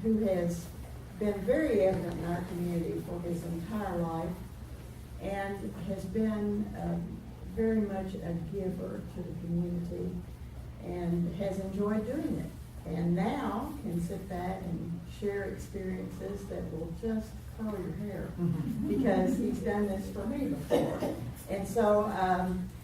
who has been very evident in our community for his entire life and has been very much a giver to the community and has enjoyed doing it. And now can sit back and share experiences that will just curl your hair because he's done this for me before. And so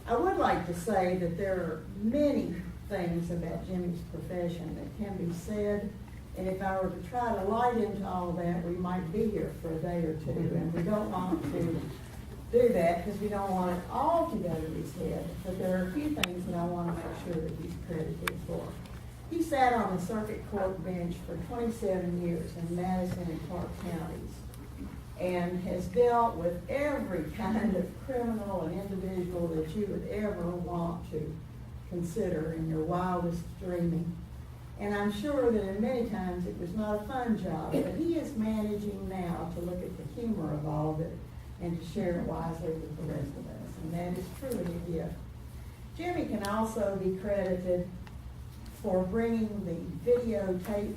I would like to say that there are many things about Jimmy's profession that can be said, and if I were to try to light into all of that, we might be here for a day or two, and we don't want to do that because we don't want it all to go to his head. But there are a few things that I want to make sure that he's credited for. He sat on the circuit court bench for 27 years in Madison and Clark counties and has dealt with every kind of criminal and individual that you would ever want to consider in your wildest dreaming. And I'm sure that in many times it was not a fun job, but he is managing now to look at the humor of all of it and to share it wisely with the rest of us. And that is truly a gift. Jimmy can also be credited for bringing the videotape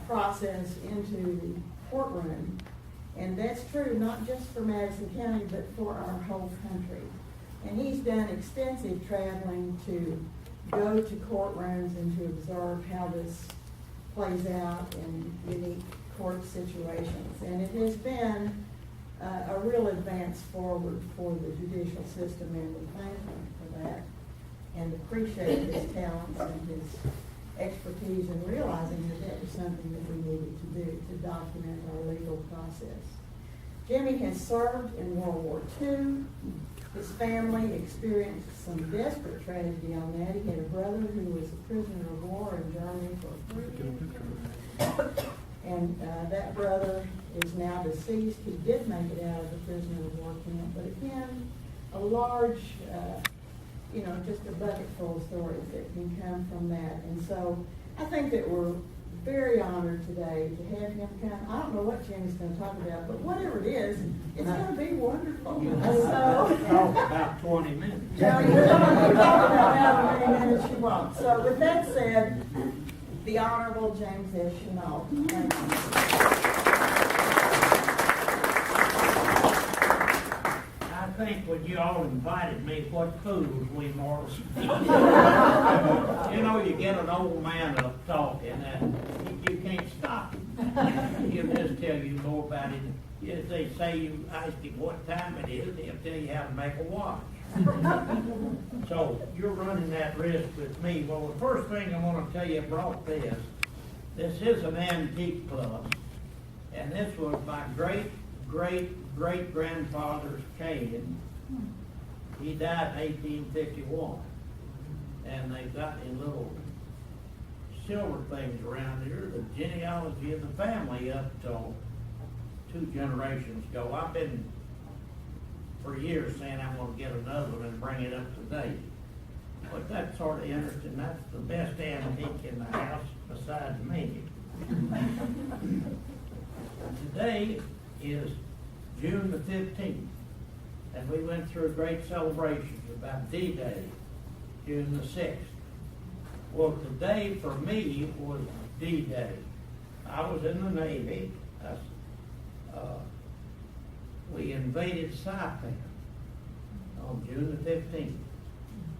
process into the courtroom. And that's true not just for Madison County, but for our whole country. And he's done extensive traveling to go to courtrooms and to observe how this plays out in unique court situations. And it has been a real advance forward for the judicial system, and we thank him for that and appreciate his talents and his expertise in realizing that that was something that we needed to do to document our legal process. Jimmy has served in World War II. His family experienced some desperate tragedy on that. He had a brother who was a prisoner of war in Germany for 3 years. And that brother is now deceased. He did make it out of the prisoner of war camp. But again, a large, just a bucket full of stories that can come from that. And so I think that we're very honored today to have him come. I don't know what Jimmy's going to talk about, but whatever it is, it's going to be wonderful. Talk about 20 minutes. No, you're going to talk about how many minutes you want. So with that said, the Honorable James S. Chenault. Thank you. I think when you all invited me, what fools we mortals be. You get an old man up talking and you can't stop him. He'll just tell you more about it. If they say you ask him what time it is, he'll tell you how to make a watch. So you're running that risk with me. Well, the first thing I want to tell you about this. This is an antique club, and this was my great-great-great-grandfather's cane. He died in 1851, and they've got these little silver things around here, the genealogy of the family up till 2 generations ago. I've been for years saying I'm going to get another one and bring it up to date. But that's sort of interesting. That's the best antique in the house besides me. Today is June the 15th, and we went through great celebrations about D-Day, June the 6th. Well, today for me was D-Day. I was in the Navy. We invaded Saipan on June the 15th.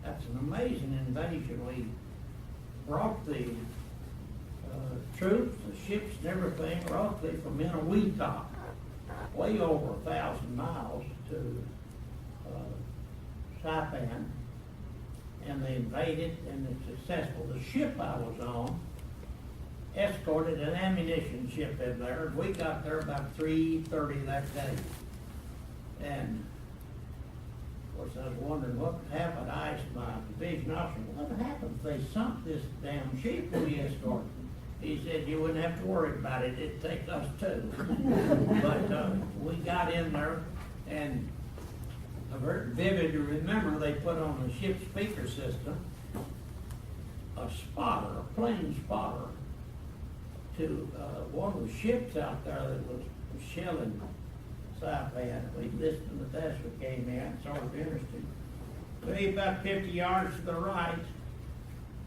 That's an amazing invasion. We brought the troops, the ships, and everything roughly from Inawita, way over 1,000 miles to Saipan, and they invaded, and it's successful. The ship I was on escorted an ammunition ship in there. We got there about 3:30 that day. And of course I was wondering what would happen. I asked my division officer, what would happen if they sunk this damn ship we escorted? He said, you wouldn't have to worry about it. It'd take us too. But we got in there, and I'm very vivid to remember they put on the ship speaker system a spotter, a plane spotter, to one of the ships out there that was shelling Saipan. We listened to that as we came in, sort of interesting. Maybe about 50 yards to the right,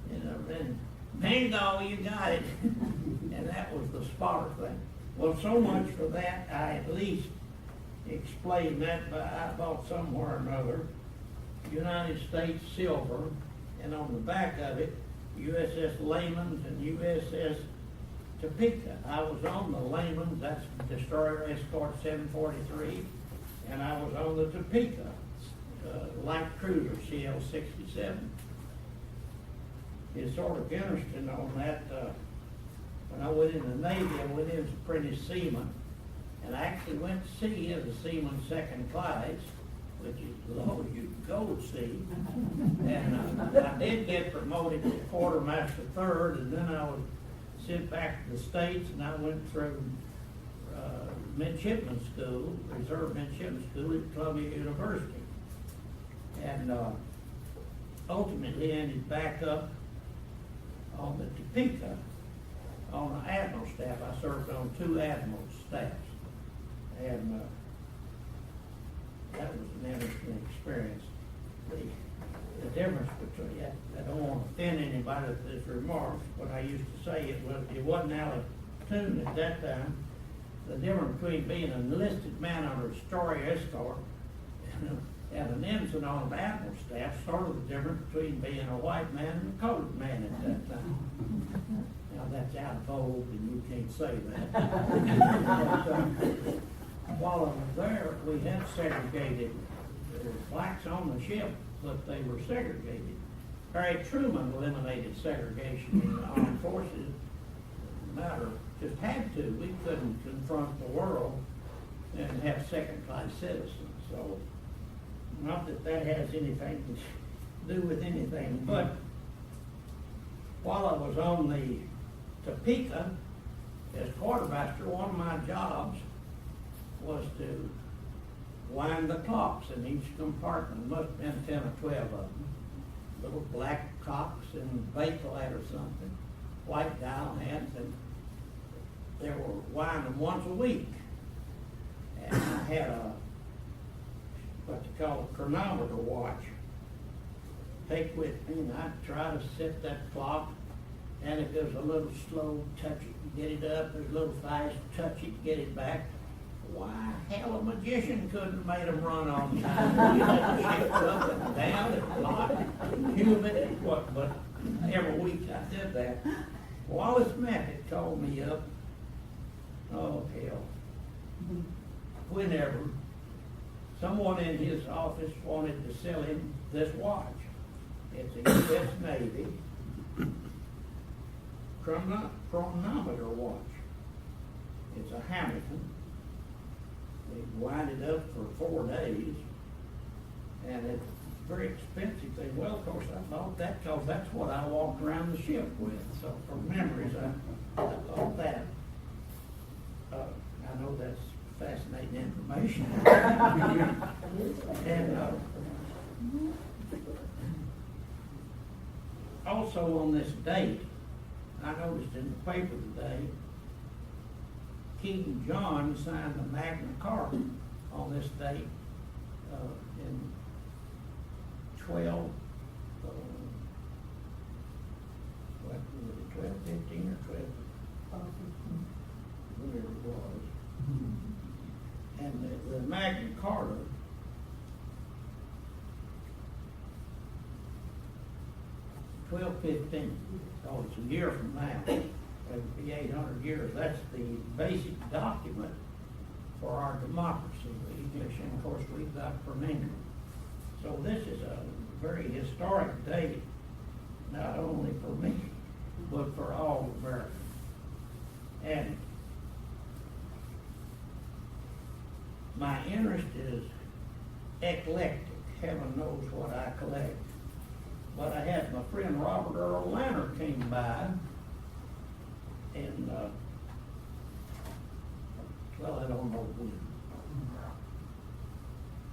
then bingo, you got it. And that was the spotter thing. Well, so much for that, I at least explained that, but I bought somewhere or another, United States silver, and on the back of it, USS Layman's and USS Topeka. I was on the Layman's, that's Destroyer Escort 743, and I was on the Topeka, light cruiser CL-67. It's sort of interesting on that, when I went in the Navy, I went in as apprentice seaman, and I actually went to sea as a seaman second class, which is the lowest you can go at sea. And I did get promoted to quartermaster third, and then I was sent back to the States, and I went through midshipman school, reserve midshipman school at Columbia University. And ultimately ended back up on the Topeka on the admiral staff. I served on 2 admiral staffs. And that was an interesting experience. The difference between, I don't want to offend anybody with this remarks, but I used to say it wasn't out of tune at that time. The difference between being an enlisted man on a destroyer escort and an ensign on an admiral staff, sort of the difference between being a white man and a colored man at that time. Now that's out of vogue and you can't say that. But, while I was there, we had segregated, there were blacks on the ship, but they were segregated. Harry Truman eliminated segregation in the armed forces. Matter just had to. We couldn't confront the world and have second-class citizens. So, not that that has anything to do with anything, but while I was on the Topeka as quartermaster, one of my jobs was to wind the clocks in each compartment. Must have been 10 or 12 of them. Little black clocks in Bakelite or something, white dial hands, and they were winding once a week. And I had what they call a chronometer watch take with me, and I'd try to set that clock, and if it was a little slow, touch it, get it up. If it was a little fast, touch it, get it back. Why, hell, a magician couldn't have made them run on time. You had to shift up and down and lock, humid, but every week I did that. Wallace Mackett called me up, oh hell, whenever someone in his office wanted to sell him this watch. It's a U.S. Navy chronometer watch. It's a Hamilton. They wind it up for 4 days, and it's very expensive thing. Well, of course, I thought that because that's what I walked around the ship with. So for memories, I thought that. I know that's fascinating information. And also on this date, I noticed in the paper today, King John signed the Magna Carta on this date in 1215 or 12, whatever it was. And the Magna Carta (1215). Oh, it's a year from now. It'll be 800 years. That's the basic document for our democracy, the English, and of course we've got from England. So this is a very historic day, not only for me, but for all Americans. And my interest is eclectic. Heaven knows what I collect. But I had my friend Robert Earl Lanner came by, and well, I don't know when.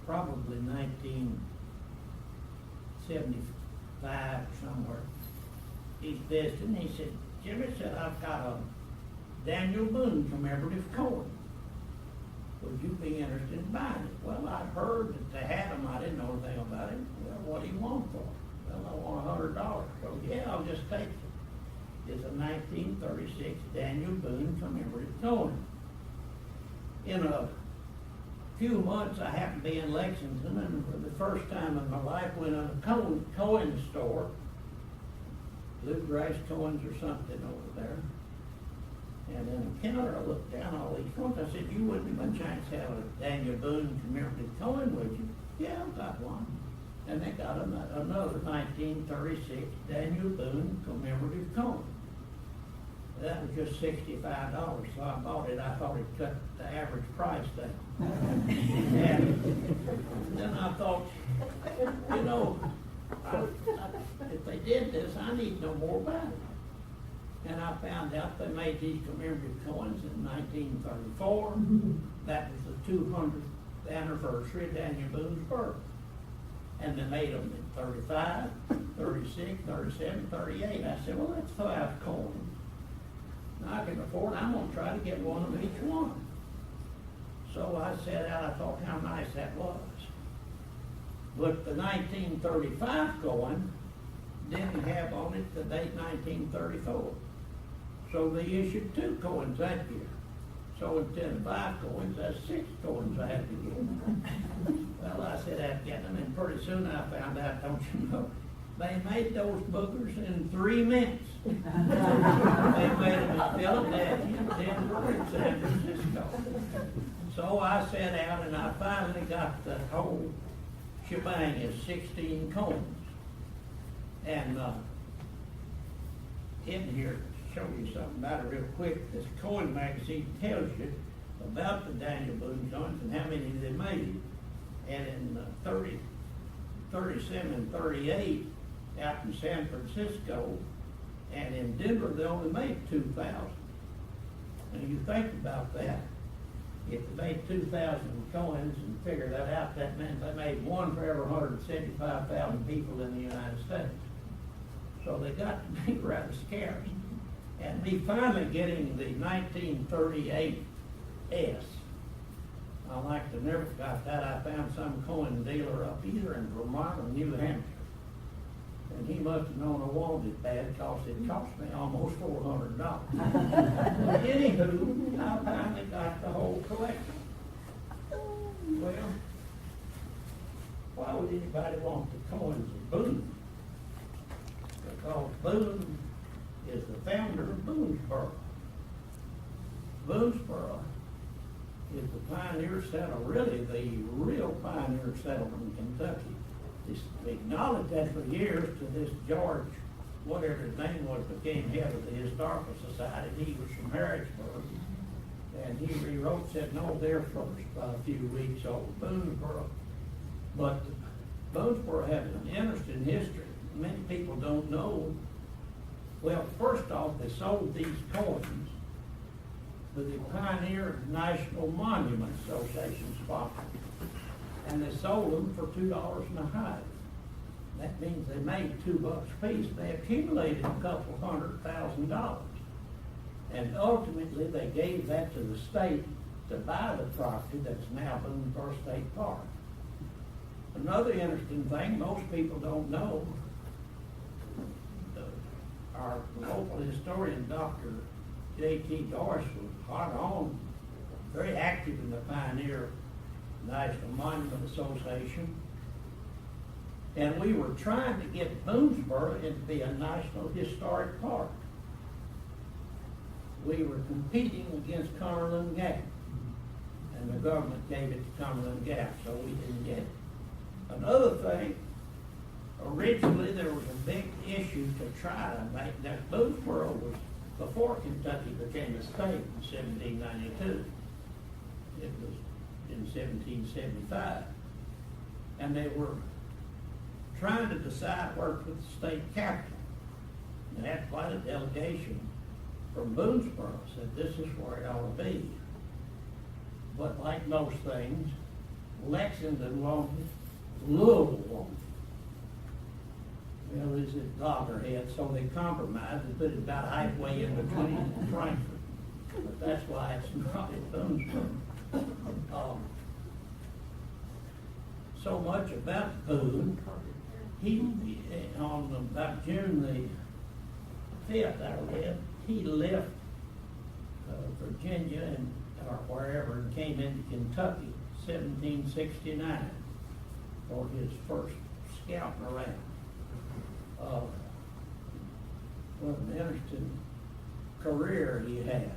Probably 1975 somewhere. He's visiting. He said, Jimmy said, I've got a Daniel Boone commemorative coin. Would you be interested in buying it? Well, I heard that they had them. I didn't know anything about it. Well, what do you want for it? Well, I want $100. Well, yeah, I'll just take it. It's a 1936 Daniel Boone commemorative Cohen. In a few months, I happened to be in Lexington, and for the first time in my life, went in a Cohen store, Bluegrass Cohen's or something over there. And in the counter, I looked down all these coins. I said, "You wouldn't by chance have a Daniel Boone commemorative coin, would you?" "Yeah, I've got one." And they got another 1936 Daniel Boone commemorative coin. That was just $65, so I bought it. I thought it cut the average price down. And then I thought, you know, if they did this, I need no more about it. And I found out they made these commemorative coins in 1934. That was the 200th anniversary of Daniel Boone's birth. And they made them in 35, 36, 37, 38. I said, "Well, let's throw out coins. Now I can afford, I'm gonna try to get one of each one." So I set out, I thought how nice that was. But the 1935 coin didn't have on it the date 1934. So they issued 2 coins that year. So instead of 5 coins, that's 6 coins I had to get. Well, I said I'd get them, and pretty soon I found out, don't you know, they made those boogers in 3 minutes. They made them in Philadelphia, Denver, and San Francisco. So I set out, and I finally got the whole shebang of 16 coins. And in here, to show you something about it real quick, this coin magazine tells you about the Daniel Boone coins and how many they made. And in 37 and 38, out in San Francisco and in Denver, they only made 2,000. And you think about that. If they made 2,000 coins and figure that out, that meant they made one for every 175,000 people in the United States. So they got to be rather scarce. And me finally getting the 1938 S, I like to never forgot that. I found some coin dealer up either in Vermont or New Hampshire. And he must have known I wanted it bad because it cost me almost $400. But anywho, I finally got the whole collection. Well, why would anybody want the coins of Boone? Because Boone is the founder of Boonesboro. Boonesboro is the pioneer settlement, really the real pioneer settlement in Kentucky. They acknowledged that for years to this George, whatever his name was, became head of the Historical Society. He was from Harrisburg. And he rewrote, said, "No, they're first by a few weeks old, Boonesboro." But Boonesboro has an interesting history. Many people don't know. Well, first off, they sold these coins to the Pioneer National Monument Association sponsor. And they sold them for $2 a hive. That means they made $2 a piece. They accumulated a couple $100,000. And ultimately, they gave that to the state to buy the property that's now Boonesboro State Park. Another interesting thing most people don't know, our local historian, Dr. J.T. Doris, was hot on, very active in the Pioneer National Monument Association. And we were trying to get Boonesboro to be a National Historic Park. We were competing against Cumberland Gap, and the government gave it to Cumberland Gap, so we didn't get it. Another thing, originally there was a big issue to try to make that. Boonesboro was before Kentucky became a state in 1792. It was in 1775. And they were trying to decide where to put the state capital. They had quite a delegation from Boonesboro, said this is where it ought to be. But like most things, Lexington wanted, Louisville wanted. Well, this is loggerhead, so they compromised and put it about halfway in between Frankfurt. But that's why it's not at Boonesboro. So much about Boone. He, on about June the 5th, he left Virginia and, or wherever, and came into Kentucky, 1769, for his first scouting around. What an interesting career he had.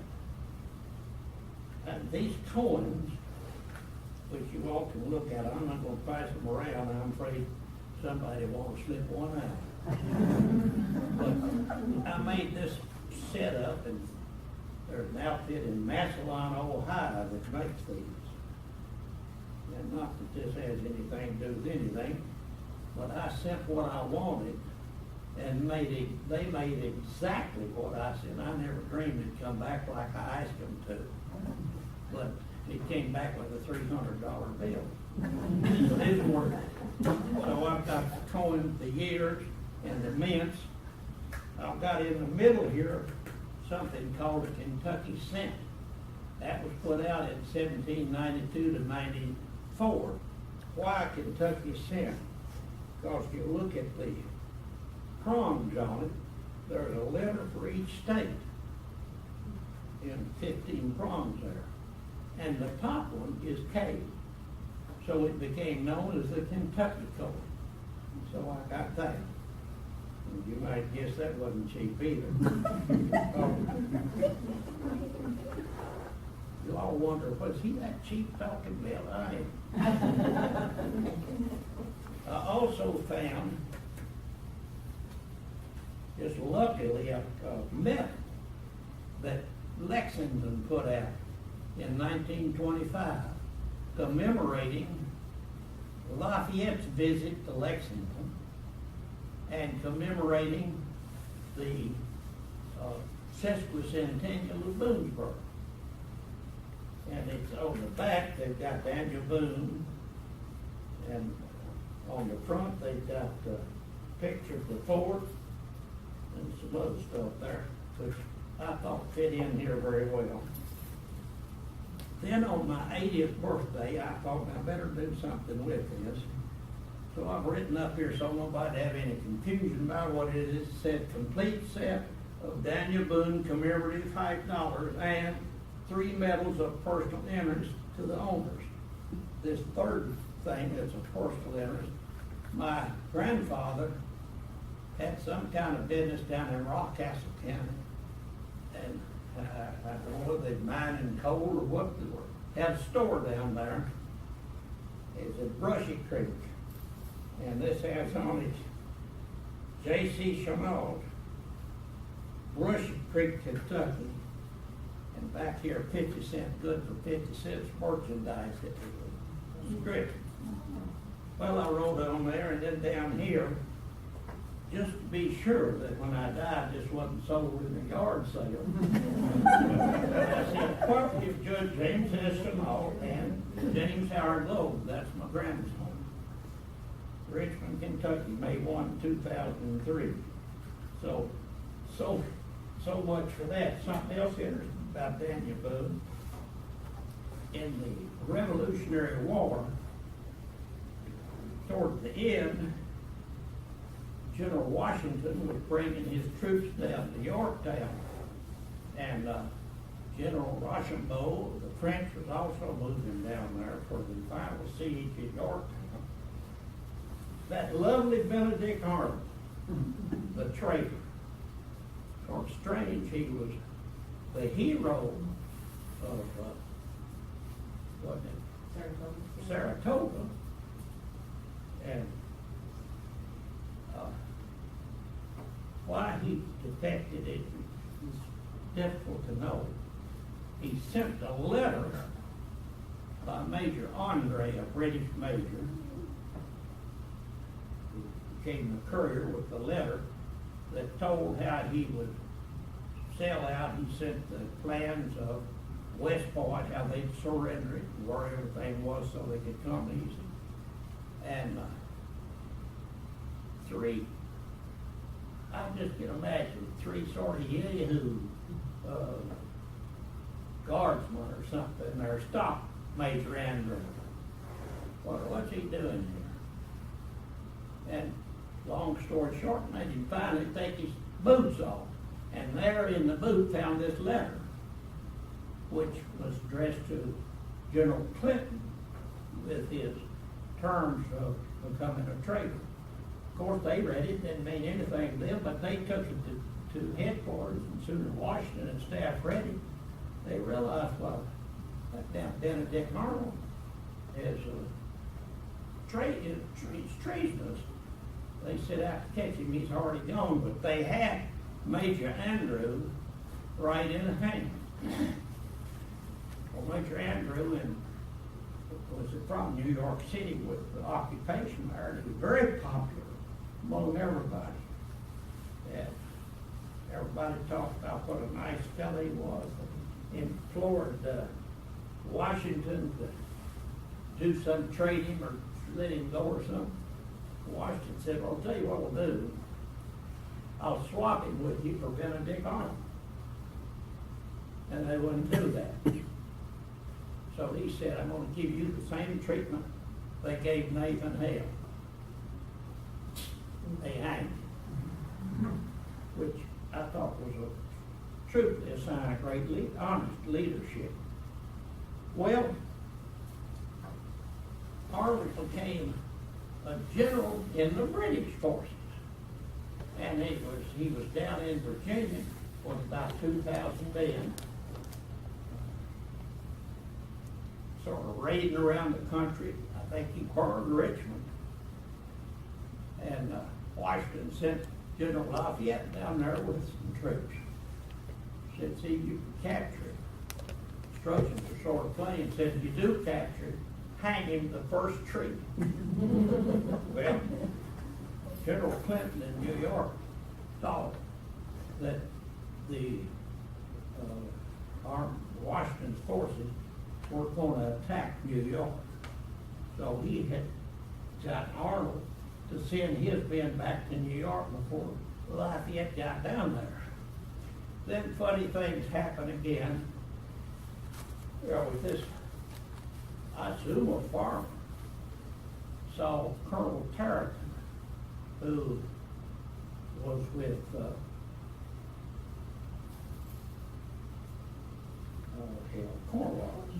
And these coins, which you all can look at, I'm not gonna pass them around, I'm afraid somebody won't slip one out. But I made this setup, and there's an outfit in Massillon, Ohio that makes these. And not that this has anything to do with anything, but I sent what I wanted and they made exactly what I said. I never dreamed it'd come back like I asked them to. But it came back with a $300 bill. So it worked. So I've got the coin, the years, and the mints. I've got in the middle here something called a Kentucky cent. That was put out in 1792 to 94. Why Kentucky cent? Because if you look at the prongs on it, there's a letter for each state in 15 prongs there. And the top one is K. So it became known as the Kentucky coin. So I got that. And you might guess that wasn't cheap either. You all wonder, was he that cheap talking Bill? I am. I also found, just luckily, a medal that Lexington put out in 1925 commemorating Lafayette's visit to Lexington and commemorating the sesquicentennial of Boonesboro. And it's on the back, they've got Daniel Boone, and on the front, they've got a picture of the fort and some other stuff there, which I thought fit in here very well. Then on my 80th birthday, I thought I better do something with this. So I've written up here so nobody have any confusion about what it is. It said complete set of Daniel Boone commemorative $5 and 3 medals of personal interest to the owners. This third thing that's a personal interest, my grandfather had some kind of business down in Rockcastle County, and I don't know whether they mining coal or what they were. Had a store down there. It's at Brushy Creek, and this has on it J.C. Chenault, Brushy Creek, Kentucky, and back here 50 cents, good for 50 cents merchandise that was script. Well, I wrote on there, and then down here, just to be sure that when I died, this wasn't sold in a yard sale. I said, property of Judge James S. Chenault and James Howard Lowe, that's my grandson. Richmond, Kentucky, May 1, 2003. So much for that. Something else interesting about Daniel Boone. In the Revolutionary War, toward the end, General Washington was bringing his troops down to Yorktown, and General Rochambeau, the French, was also moving down there for the final siege at Yorktown. That lovely Benedict Arnold, the traitor, or strange, he was the hero of wasn't it? Saratoga, and why he defected it is difficult to know. He sent a letter by Major Andre, a British major, who became the courier with the letter that told how he would sell out. He sent the plans of West Point, how they'd surrender it, and where everything was so they could come easy. And I just can imagine 3 sort of yahoo guardsmen or something there stopped Major Andrew. What's he doing here? And long story short, made him finally take his boots off. And there in the boot found this letter. which was addressed to General Clinton with his terms of becoming a traitor. Of course, they read it, didn't mean anything to them, but they took it to headquarters, and soon as Washington and staff read it, they realized, well, that damn Benedict Arnold is he's treasonous. They set out to catch him, he's already gone, but they had Major Andrew right in the hand. Well, Major Andrew was from New York City with the occupation there, and he was very popular among everybody. And everybody talked about what a nice fellow he was. Implored Washington to do some trading or let him go or something. Washington said, well, I'll tell you what we'll do. I'll swap him with you for Benedict Arnold. And they wouldn't do that. So he said, I'm going to give you the same treatment they gave Nathan Hale. They hanged him, which I thought was truthfully a sign of great honest leadership. Well, Arnold became a general in the British forces, and he was down in Virginia with about 2,000 men, sort of raiding around the country. I think he burned Richmond, and Washington sent General Lafayette down there with some troops. Said, see, you can capture him. Instructions are sort of plain. Said, if you do capture him, hang him the first tree. Well, General Clinton in New York thought that the Washington's forces were going to attack New York. So he had got Arnold to send his men back to New York before Lafayette got down there. Then funny things happen again. With this, I assume a farmer saw Colonel Tarleton, who was with Cornwallis,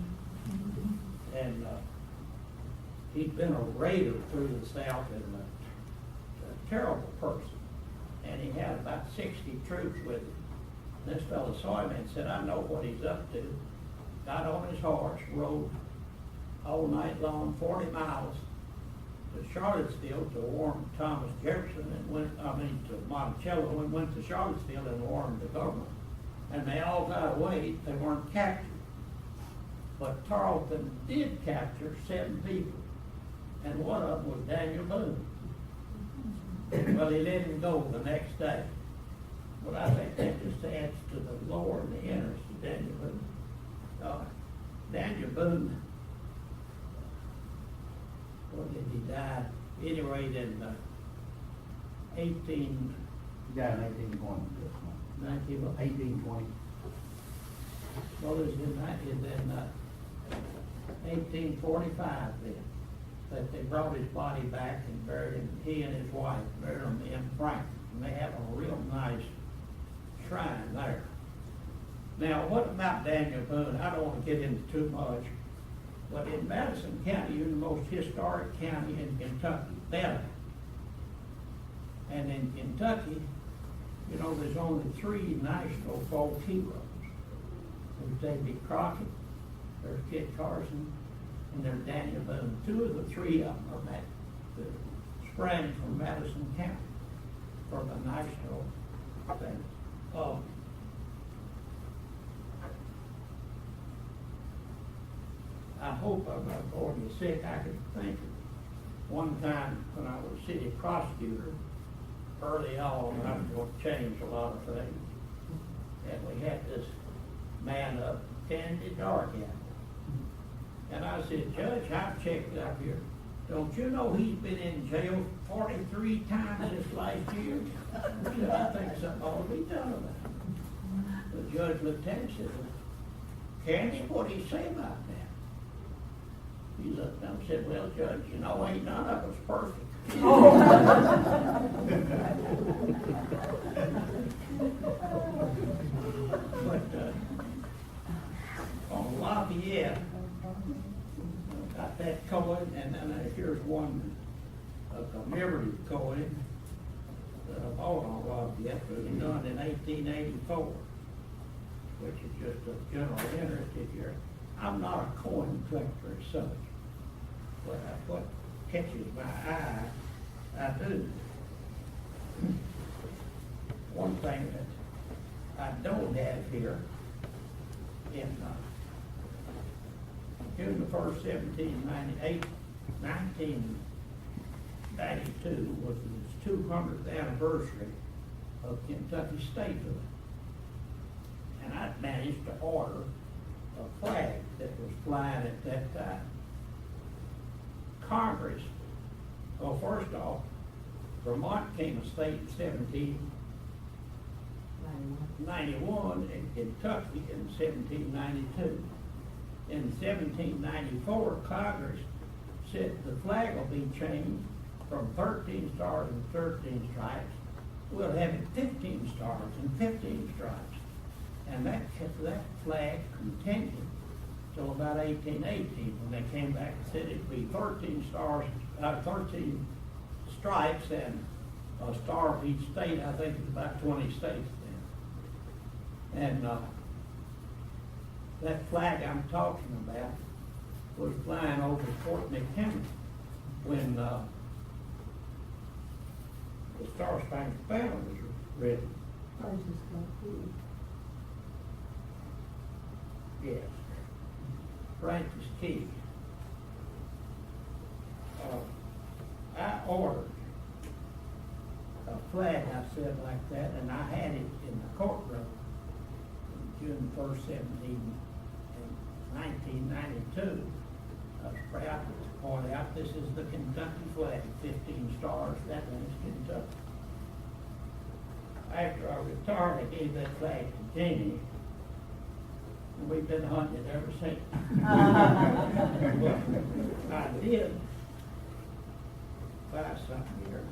and he'd been a raider through the South and a terrible person, and he had about 60 troops with him. And this fellow saw him and said, I know what he's up to. Got on his horse, rode all night long, 40 miles to Charlottesville to warn Thomas Jefferson, and to Monticello, and went to Charlottesville and warned the government. And they all got away. They weren't captured. But Tarleton did capture 7 people, and one of them was Daniel Boone. Well, he let him go the next day. But I think that just adds to the lore and the interest of Daniel Boone. Daniel Boone, when did he die? Anyway, in 18... He died in 1820. 1820. Well, it was in 1845 then that they brought his body back and buried him. He and his wife buried him in Franklin. And they have a real nice shrine there. Now, what about Daniel Boone? I don't want to get into too much, but in Madison County, you're the most historic county in Kentucky, Delaware. And in Kentucky, you know, there's only 3 national folk heroes. There's Davy Crockett, there's Kit Carson, and there's Daniel Boone. 2 of the 3 of them are sprang from Madison County for the national thing. I hope I'm not boring you sick. I could think of one time when I was city prosecutor, early on, I was going to change a lot of things. And we had this man up, Tandy Dark out. And I said, Judge, I've checked up here. Don't you know he's been in jail 43 times this last year? He said, I think something ought to be done about it. The judge looked at him and said, Candy, what do you say about that? He looked up and said, well, Judge, you know, ain't none of us perfect. But Lafayette got that coin, and then here's one, a commemorative coin that I bought on Lafayette, it was done in 1884, which is just a general interest if you're, I'm not a coin collector as such, but what catches my eye, I do. One thing that I don't have here, in June the 1st, 1992 was the 200th anniversary of Kentucky statehood. And I managed to order a flag that was flying at that time. Congress, well, first off, Vermont came a state in 1791 and Kentucky in 1792. In 1794, Congress said the flag will be changed from 13 stars and 13 stripes. We'll have it 15 stars and 15 stripes. And that flag continued till about 1818 when they came back and said it'd be 13 stars, 13 stripes and a star of each state. I think it's about 20 states then. And that flag I'm talking about was flying over Fort McHenry when the Star Spangled Banner was written. Yes, Francis Key. I ordered a flag, I said like that, and I had it in the courtroom June 1st, 1992. I was proud to point out this is the Kentucky flag, 15 stars, that one's Kentucky. After I retired, I gave that flag to Jamie, and we've been hunting it ever since. But I did buy something here.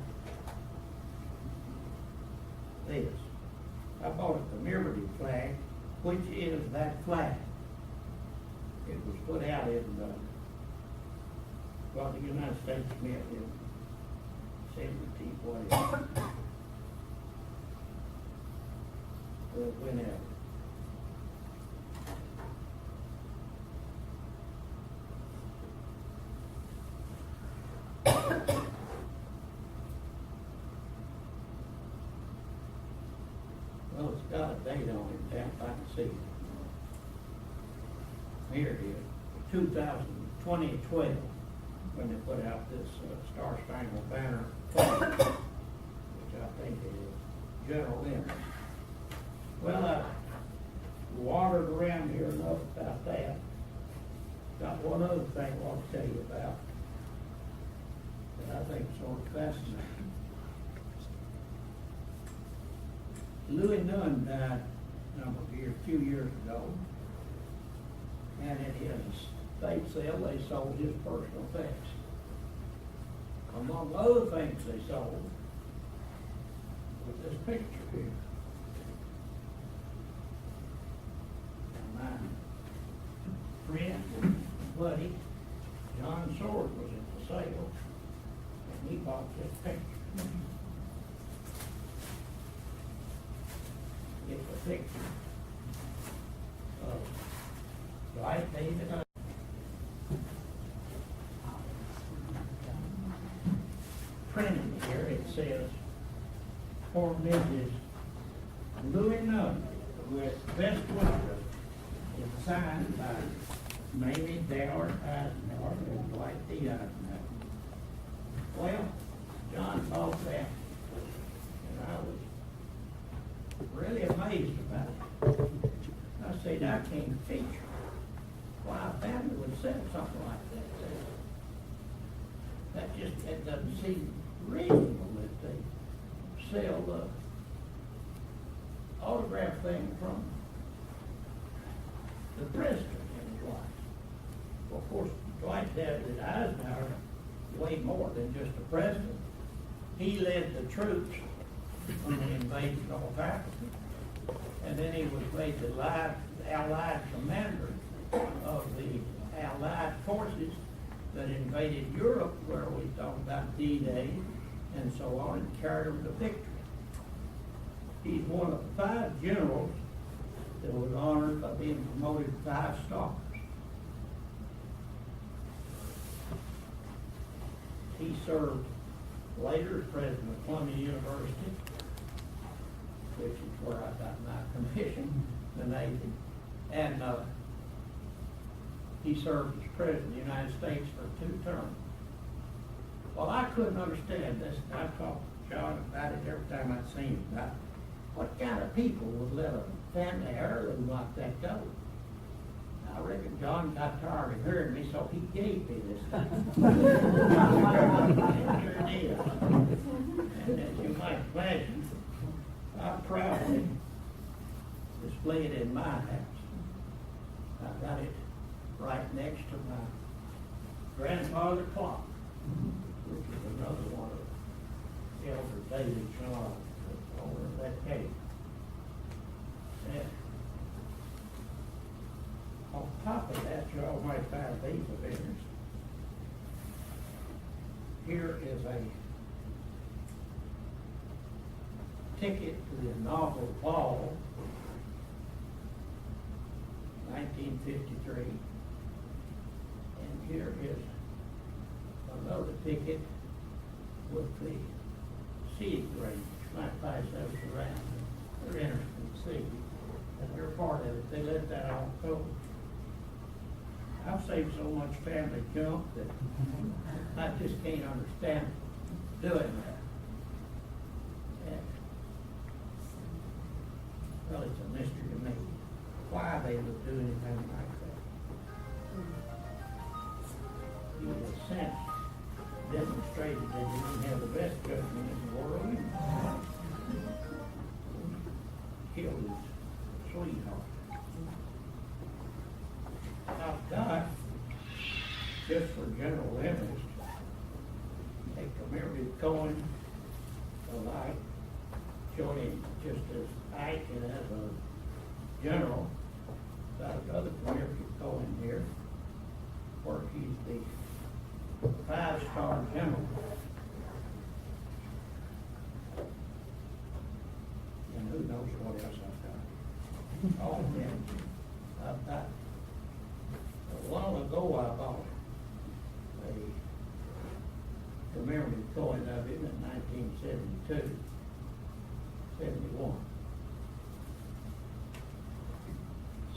This. I bought a commemorative flag, which is that flag. It was put out in the United States Mint in 17 whatever. It went out. Well, it's got a date on it, down if I can see it. Here it is, 2012, when they put out this Star Spangled Banner flag, which I think is general interest. Well, I wandered around here enough about that. Got one other thing I want to tell you about that I think is sort of fascinating. Louis Nunn died a few years ago, and in his estate sale they sold his personal effects. Among other things they sold was this picture here. My friend and buddy, John Sword, was at the sale, and he bought this picture. It's a picture of Dwight David. Printed here, it says, for Mrs. Louis Nunn, with best wishes, it's signed by Mamie Doward Eisenhower and Dwight D. Eisenhower. Well, John bought that, and I was really amazed about it. I said, I can't feature why a family would sell something like that. It doesn't seem reasonable that they sell the autograph thing from the president in his life. Well, of course, Dwight David Eisenhower, way more than just the president. He led the troops when they invaded North Africa. And then he was made the Allied commander of forces that invaded Europe, where we talk about D-Day and so on, and carried them to victory. He's one of 5 generals that was honored by being promoted 5 stars. He served later as president of Columbia University, which is where I got my commission, the Navy. And he served as president of the United States for 2 terms. Well, I couldn't understand this. I talked to John about it every time I'd seen him, about what kind of people would let a family heirloom like that go. I reckon John got tired of hearing me, so he gave me this thing. Sure did. And as you might imagine, I proudly display it in my house. I got it right next to my grandfather clock, which is another one of Elder David Chenault, over in that cave. And on top of that, you all might find these of interest. Here is a ticket to the inaugural ball, 1953. And here is another ticket with the seed range. You might pass those around. They're interesting to see. And they're part of it. They let that all go. I've saved so much family junk that I just can't understand doing that. And, well, it's a mystery to me why they would do anything like that. He has since demonstrated that he didn't have the best judgment in the world. He killed his sweetheart. I've got, just for general interest, a commemorative coin alike, showing him just as acting as a general. Got another commemorative coin here, where he's the 5-star general. And who knows what else I've got. All them I've got. A while ago, I bought a commemorative coin of him in 1972, 71.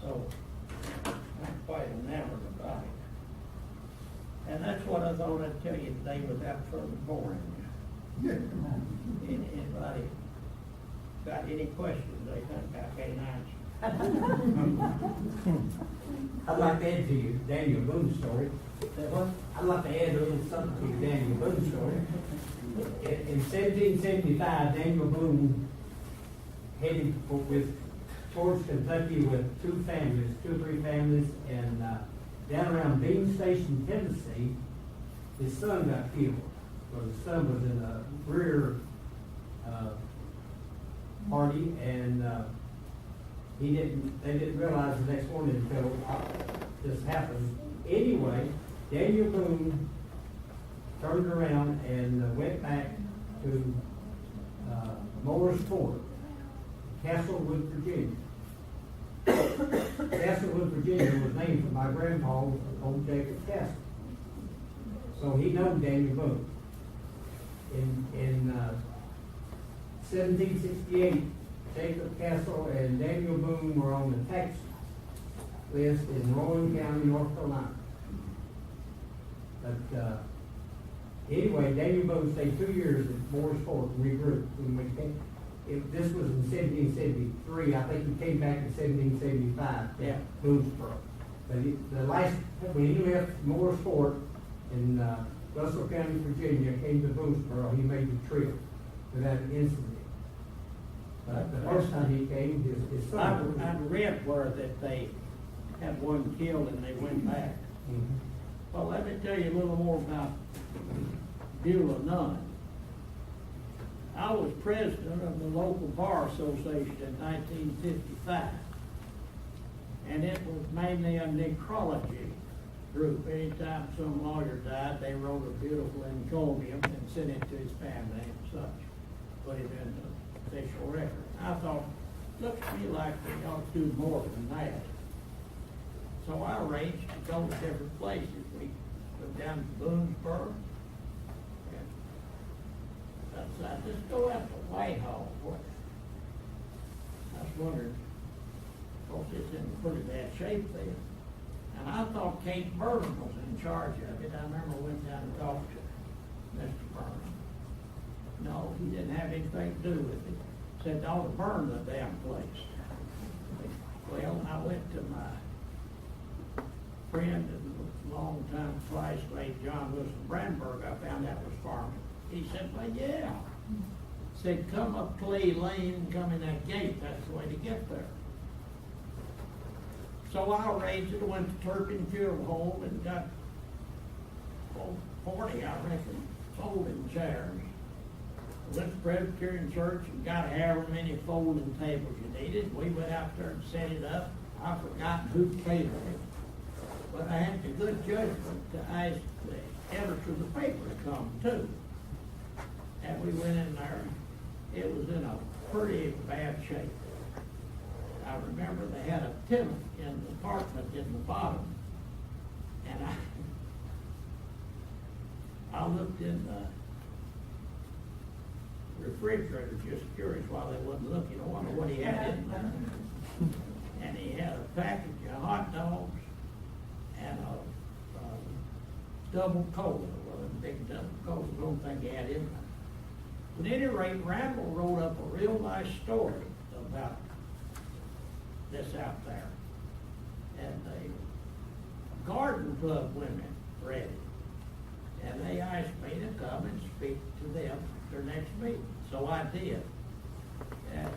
So, I'm quite enamored about it. And that's what I thought I'd tell you today without further boring you. Anybody got any questions they think I can't answer? I'd like to add to you Daniel Boone's story. I'd like to add a little something to Daniel Boone's story. In 1775, Daniel Boone headed towards Kentucky with 2 or 3 families, and down around Bean Station, Tennessee, his son got killed. Well, his son was in a rear party, and they didn't realize the next morning until this happened. Anyway, Daniel Boone turned around and went back to Moore's Fort, Castlewood, Virginia. Castlewood, Virginia was named for my grandpa, old Jacob Castle. So he knew Daniel Boone. In 1768, Jacob Castle and Daniel Boone were on the tax list in Rowan County, North Carolina. But anyway, Daniel Boone stayed 2 years at Moore's Fort and regrouped. This was in 1773. I think he came back in 1775. Yeah. Boonesboro. But when he left Moore's Fort in Russell County, Virginia, came to Boonesboro, he made the trip without an incident. But the first time he came, his son. I've read where that they had one killed and they went back. Mhm. Well, let me tell you a little more about Beulah Nunn. I was president of the local bar association in 1955, and it was mainly a necrology group. Anytime some lawyer died, they wrote a beautiful encomium and sent it to his family and such. Put it in the official record. I thought, looks to me like they ought to do more than that. So I arranged to go to different places. We went down to Boonesboro. And I said, let's go out to Whitehall. What? I was wondering, of course, it's in pretty bad shape there. And I thought Kate Burnham was in charge of it. I remember we went down and talked to Mr. Burnham. No, he didn't have anything to do with it. Said they ought to burn the damn place. Well, I went to my friend and longtime classmate, John Wilson Brandberg. I found out was farming. He said, well, yeah. Said, come up Clay Lane and come in that gate. That's the way to get there. So I arranged it, went to Turpin Funeral Home and got 40, I reckon, folding chairs. Went to Presbyterian Church and got however many folding tables you needed. We went out there and set it up. I forgot who paid for it. But I had the good judgment to ask the editor of the paper to come too. And we went in there. It was in a pretty bad shape. I remember they had a tenant in the apartment in the bottom. And I looked in the refrigerator, just curious why they wasn't looking. I wonder what he had in there. And he had a package of hot dogs and a double cola. Well, a big double cola. I don't think he had in there. But at any rate, Randall wrote up a real nice story about this out there. And the garden club women read it. And they asked me to come and speak to them at their next meeting. So I did. And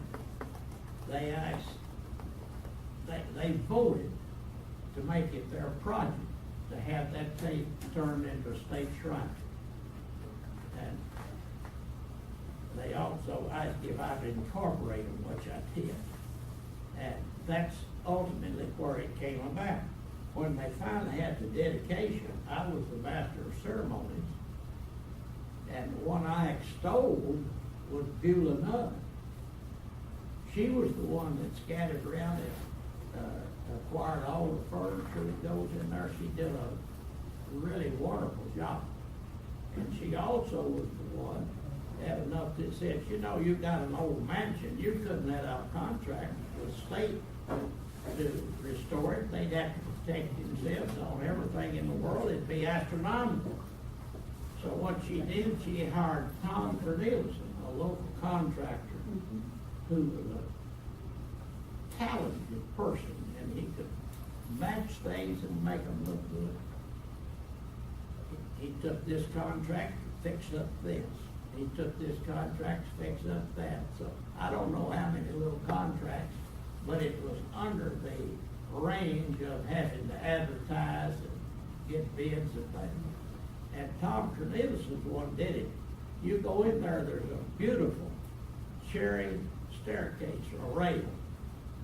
they asked, they voted to make it their project to have that tape turned into a state shrine. And they also asked if I'd incorporate them, which I did. And that's ultimately where it came about. When they finally had the dedication, I was the master of ceremonies. And the one I extolled was Beulah Nunn. She was the one that scattered around and acquired all the furniture that goes in there. She did a really wonderful job. And she also was the one that had enough that said, you know, you've got an old mansion. You couldn't let out a contract with the state to restore it. They'd have to protect themselves on everything in the world. It'd be astronomical. So what she did, she hired Tom Cornelison, a local contractor, who was a talented person, and he could match things and make them look good. He took this contract, fixed up this. He took this contract, fixed up that. So I don't know how many little contracts, but it was under the range of having to advertise and get bids and things. And Tom Cornelison's the one did it. You go in there, there's a beautiful cherry staircase or rail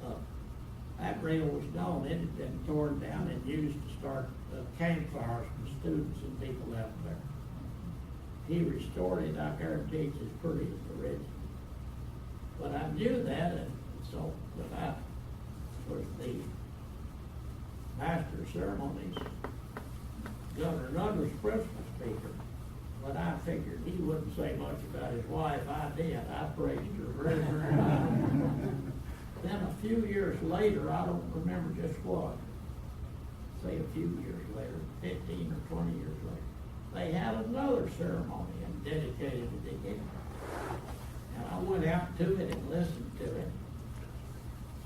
up. That rail was gone. It had been torn down and used to start campfires for students and people out there. He restored it. I guarantee it's as pretty as the original. But I knew that, and so when I was the master of ceremonies, Governor Nunn was principal speaker, but I figured he wouldn't say much about his wife. I did. I praised her very, very high. Then a few years later, I don't remember just what, say a few years later, 15 or 20 years later, they had another ceremony and dedicated it again. And I went out to it and listened to it.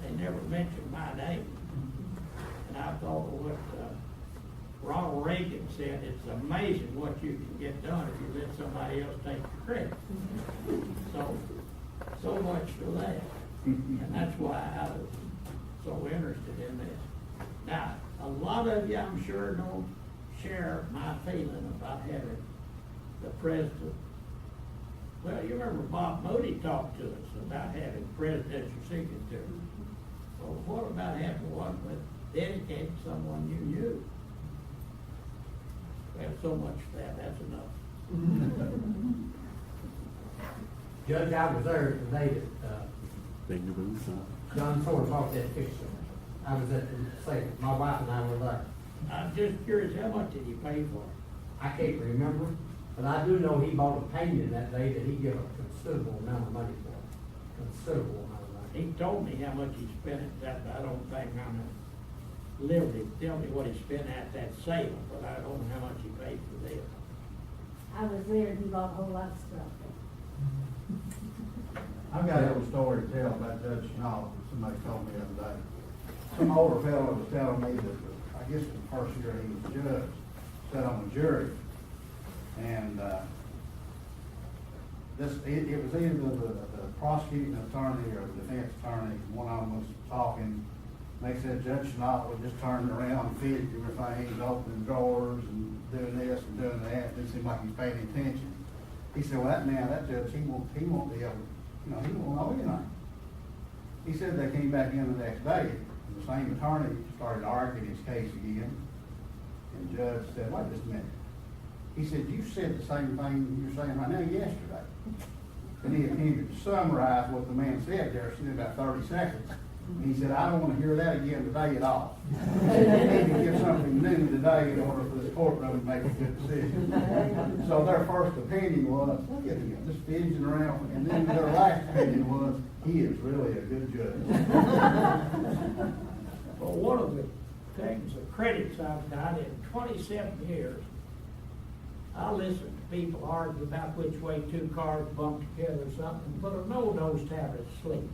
They never mentioned my name. And I thought of what Ronald Reagan said, it's amazing what you can get done if you let somebody else take the credit. So much for that. And that's why I was so interested in this. Now, a lot of you, I'm sure, don't share my feeling about having the president. Well, you remember Bob Moody talked to us about having presidential signature. Well, what about having one with dedicated to someone you knew? so much for that, that's enough. Judge, I was there the day that, Daniel Boone. John Sawyer bought that picture. I was at the sale, my wife and I were there. I'm just curious, how much did he pay for it? I can't remember, but I do know he bought a painting that day that he gave a considerable amount of money for. Considerable amount of money. He told me how much he spent at that, but I don't think I'm at liberty to tell me what he spent at that sale, but I don't know how much he paid for this. I was there and he bought a whole lot of stuff. I've got a little story to tell about Judge Chenault, that somebody told me the other day. Some older fellow was telling me that, I guess the first year he was judge, sat on the jury. And, it was either the prosecuting attorney or the defense attorney, one of them was talking. They said Judge Chenault would just turn around and feed everything, he's opening drawers and doing this and doing that. It didn't seem like he's paying attention. He said, well, that judge, he won't be able to, he won't know anything. He said they came back in the next day, and the same attorney started arguing his case again. And the judge said, wait just a minute. He said, you said the same thing you're saying right now yesterday. And he attempted to summarize what the man said there, in about 30 seconds. And he said, I don't want to hear that again today at all. He said, you need to give something new today in order for this courtroom to make a good decision. So their first opinion was, look at him, just fidgeting around. And then their last opinion was, he is really a good judge. Well, one of the things, the credits I've got in 27 years, I listen to people argue about which way two cars bump together or something, and put a no-dose tablet to sleep.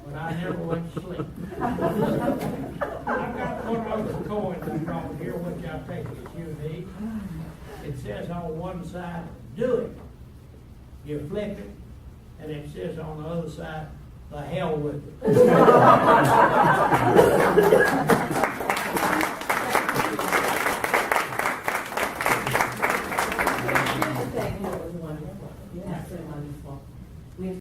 But I never went to sleep. I've got one of those coins I brought here, which I think is unique. It says on one side, do it. You flip it, and it says on the other side, the hell with it.